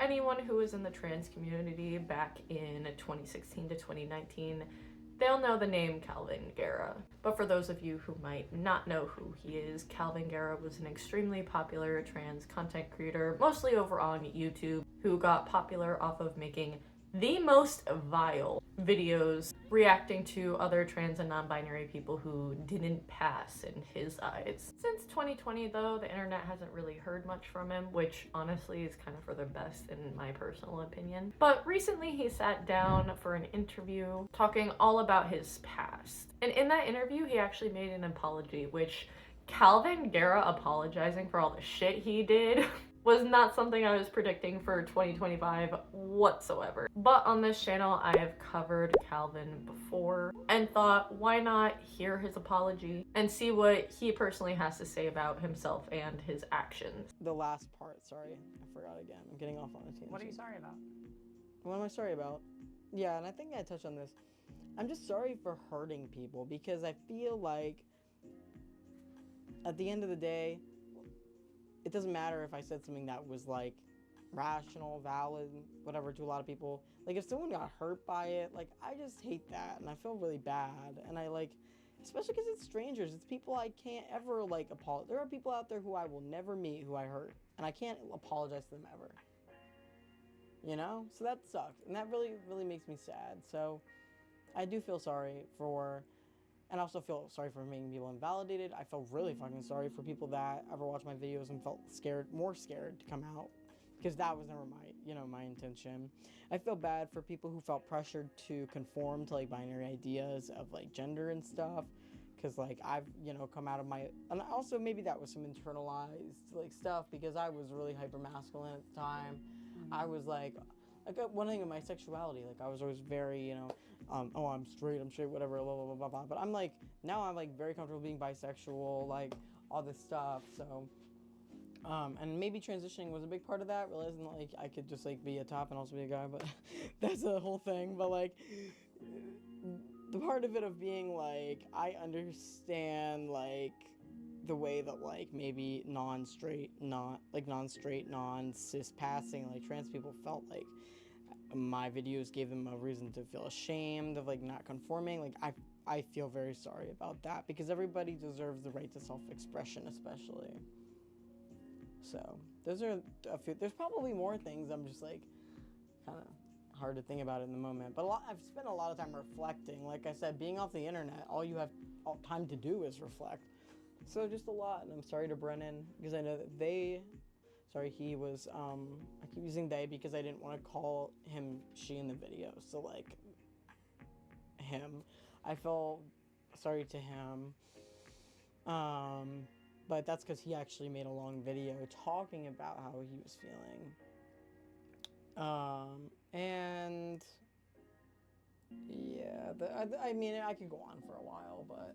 anyone who was in the trans community back in 2016 to 2019, they'll know the name Kalvin Garrah. But for those of you who might not know who he is, Kalvin Garrah was an extremely popular trans content creator, mostly over on YouTube, who got popular off of making the most vile videos reacting to other trans and non-binary people who didn't pass in his eyes. Since 2020 though, the internet hasn't really heard much from him, which honestly is kind of for the best in my personal opinion. But recently he sat down for an interview talking all about his past. And in that interview he actually made an apology, which Kalvin Garrah apologizing for all the shit he did was not something I was predicting for 2025 whatsoever. But on this channel, I have covered Kalvin before and thought, why not hear his apology and see what he personally has to say about himself and his actions. The last part, sorry, I forgot again. I'm getting off on a tangent. What are you sorry about? What am I sorry about? Yeah, and I think I touched on this. I'm just sorry for hurting people because I feel like at the end of the day, it doesn't matter if I said something that was like rational, valid, whatever to a lot of people. Like if someone got hurt by it, like I just hate that and I feel really bad. And I like, especially because it's strangers, it's people I can't ever like apologize. There are people out there who I will never meet who I hurt and I can't apologize to them ever. You know? So that sucks. And that really, really makes me sad. So I do feel sorry for, and I also feel sorry for making people invalidated. I feel really fucking sorry for people that ever watched my videos and felt scared, more scared to come out, because that was never my intention. I feel bad for people who felt pressured to conform to like binary ideas of like gender and stuff, because like I've, come out of my, and also maybe that was some internalized like stuff because I was really hyper masculine at the time. I was like one thing of my sexuality, like I was always very, oh, I'm straight, whatever, blah, blah, blah, blah, blah. But I'm like, now I'm like very comfortable being bisexual, like all this stuff. So, and maybe transitioning was a big part of that, realizing like I could just like be a top and also be a guy, but that's a whole thing. But like, the part of it of being like, I understand like the way that like maybe non-straight, non-cis passing, like trans people felt like my videos gave them a reason to feel ashamed of like not conforming. Like I feel very sorry about that because everybody deserves the right to self-expression, especially. So those are a few. There's probably more things. I'm just like kind of hard to think about it in the moment. But I've spent a lot of time reflecting. Like I said, being off the internet, all you have time to do is reflect. So just a lot. And I'm sorry to Brennan because I know that he was, I keep using they because I didn't want to call him she in the video. So like him, I felt sorry to him. But that's because he actually made a long video talking about how he was feeling. And yeah, I mean, I could go on for a while, but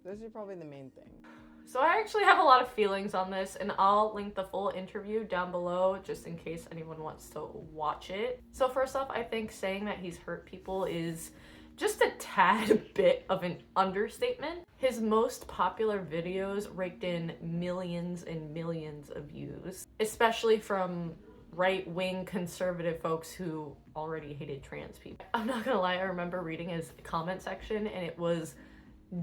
those are probably the main things. So I actually have a lot of feelings on this, and I'll link the full interview down below just in case anyone wants to watch it. So first off, I think saying that he's hurt people is just a tad bit of an understatement. His most popular videos raked in millions and millions of views, especially from right-wing conservative folks who already hated trans people. I'm not gonna lie, I remember reading his comment section and it was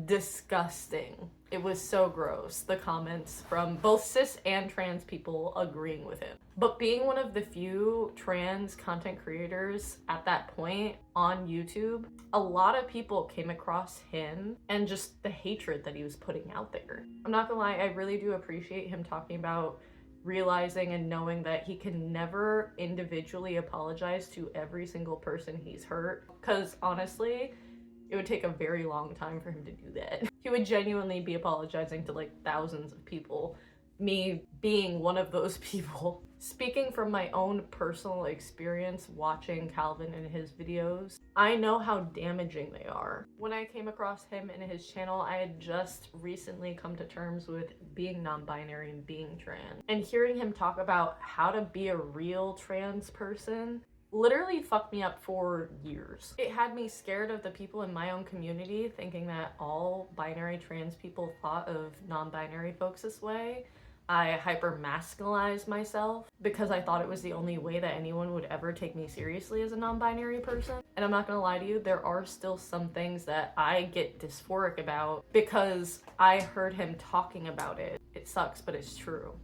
disgusting. It was so gross, the comments from both cis and trans people agreeing with him. But being one of the few trans content creators at that point on YouTube, a lot of people came across him and just the hatred that he was putting out there. I'm not gonna lie, I really do appreciate him talking about realizing and knowing that he can never individually apologize to every single person he's hurt, because honestly, it would take a very long time for him to do that. He would genuinely be apologizing to like thousands of people, me being one of those people. Speaking from my own personal experience watching Kalvin and his videos, I know how damaging they are. When I came across him and his channel, I had just recently come to terms with being non-binary and being trans. And hearing him talk about how to be a real trans person literally fucked me up for years. It had me scared of the people in my own community, thinking that all binary trans people thought of non-binary folks this way. I hyper-masculized myself because I thought it was the only way that anyone would ever take me seriously as a non-binary person. And I'm not gonna lie to you, there are still some things that I get dysphoric about because I heard him talking about it. It sucks, but it's true.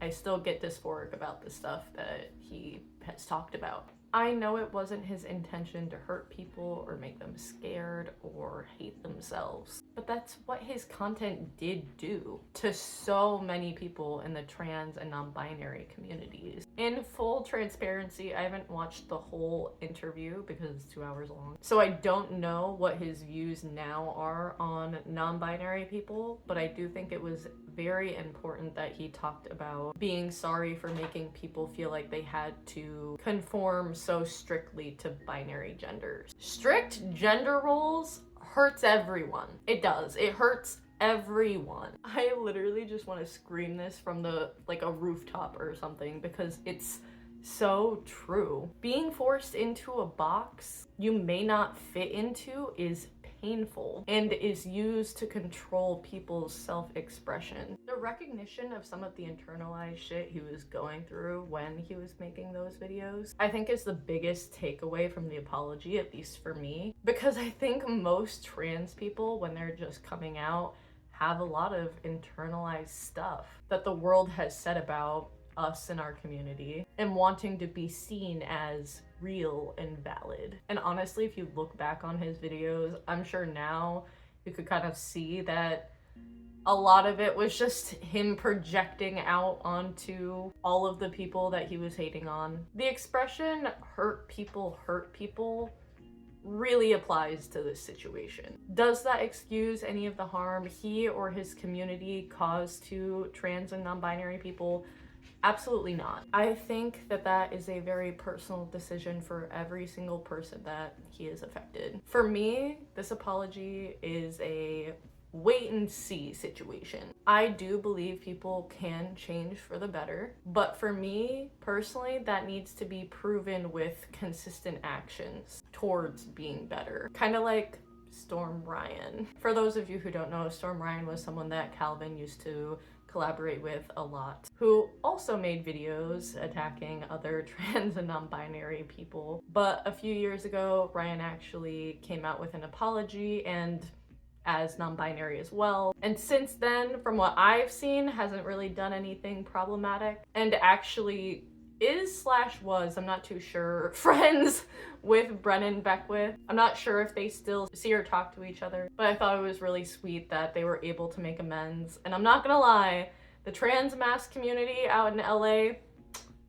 I still get dysphoric about the stuff that he has talked about. I know it wasn't his intention to hurt people or make them scared or hate themselves, but that's what his content did do to so many people in the trans and non-binary communities. In full transparency, I haven't watched the whole interview because it's 2 hours long, so I don't know what his views now are on non-binary people, but I do think it was very important that he talked about being sorry for making people feel like they had to conform so strictly to binary genders. Strict gender roles hurts everyone. It does. It hurts everyone. I literally just want to scream this from a rooftop or something because it's so true. Being forced into a box you may not fit into is painful and is used to control people's self-expression. The recognition of some of the internalized shit he was going through when he was making those videos, I think is the biggest takeaway from the apology, at least for me, because I think most trans people, when they're just coming out, have a lot of internalized stuff that the world has said about us in our community and wanting to be seen as real and valid. And honestly, if you look back on his videos, I'm sure now you could kind of see that a lot of it was just him projecting out onto all of the people that he was hating on. The expression hurt people really applies to this situation. Does that excuse any of the harm he or his community caused to trans and non-binary people? Absolutely not. I think that that is a very personal decision for every single person that he has affected. For me, this apology is a wait and see situation. I do believe people can change for the better, but for me personally, that needs to be proven with consistent actions towards being better. Kind of like Storm Ryan. For those of you who don't know, Storm Ryan was someone that Kalvin used to collaborate with a lot, who also made videos attacking other trans and non-binary people. But a few years ago, Ryan actually came out with an apology, and as non-binary as well. And since then, from what I've seen, hasn't really done anything problematic, and actually is/was, I'm not too sure, friends with Brennan Beckwith. I'm not sure if they still see or talk to each other, but I thought it was really sweet that they were able to make amends. And I'm not gonna lie, the trans mass community out in LA,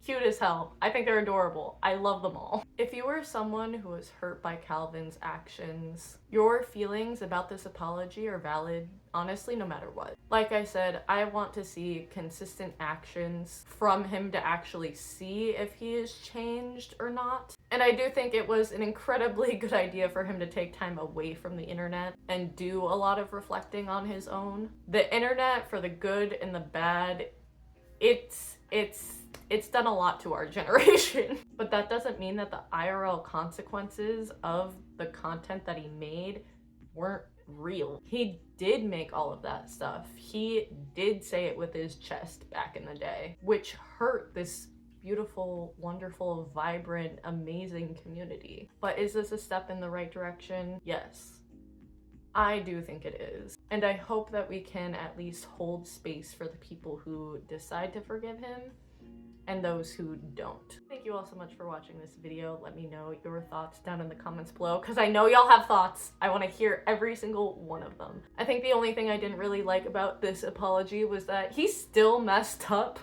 cute as hell. I think they're adorable. I love them all. If you were someone who was hurt by Kalvin's actions, your feelings about this apology are valid, honestly, no matter what. Like I said, I want to see consistent actions from him to actually see if he is changed or not. And I do think it was an incredibly good idea for him to take time away from the internet and do a lot of reflecting on his own. The internet, for the good and the bad, it's done a lot to our generation. But that doesn't mean that the IRL consequences of the content that he made weren't real. He did make all of that stuff. He did say it with his chest back in the day, which hurt this beautiful, wonderful, vibrant, amazing community. But is this a step in the right direction? Yes. I do think it is. And I hope that we can at least hold space for the people who decide to forgive him and those who don't. Thank you all so much for watching this video. Let me know your thoughts down in the comments below, because I know y'all have thoughts. I want to hear every single one of them. I think the only thing I didn't really like about this apology was that he still messed up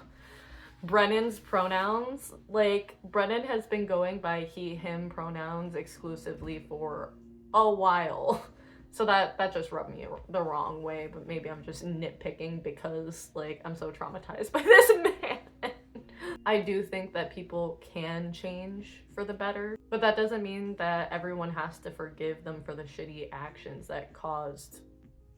Brennan's pronouns. Like, Brennan has been going by he, him pronouns exclusively for a while. So that just rubbed me the wrong way, but maybe I'm just nitpicking because, like, I'm so traumatized by this man. I do think that people can change for the better, but that doesn't mean that everyone has to forgive them for the shitty actions that caused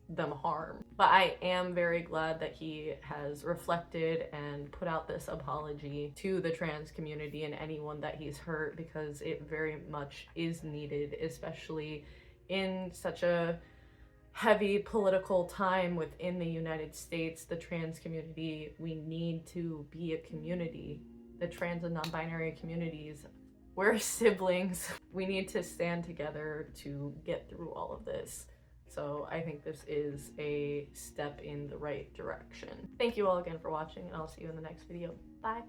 them harm. But I am very glad that he has reflected and put out this apology to the trans community and anyone that he's hurt, because it very much is needed, especially in such a heavy political time within the United States, the trans community, we need to be a community. The trans and non-binary communities, we're siblings. We need to stand together to get through all of this. So I think this is a step in the right direction. Thank you all again for watching, and I'll see you in the next video. Bye.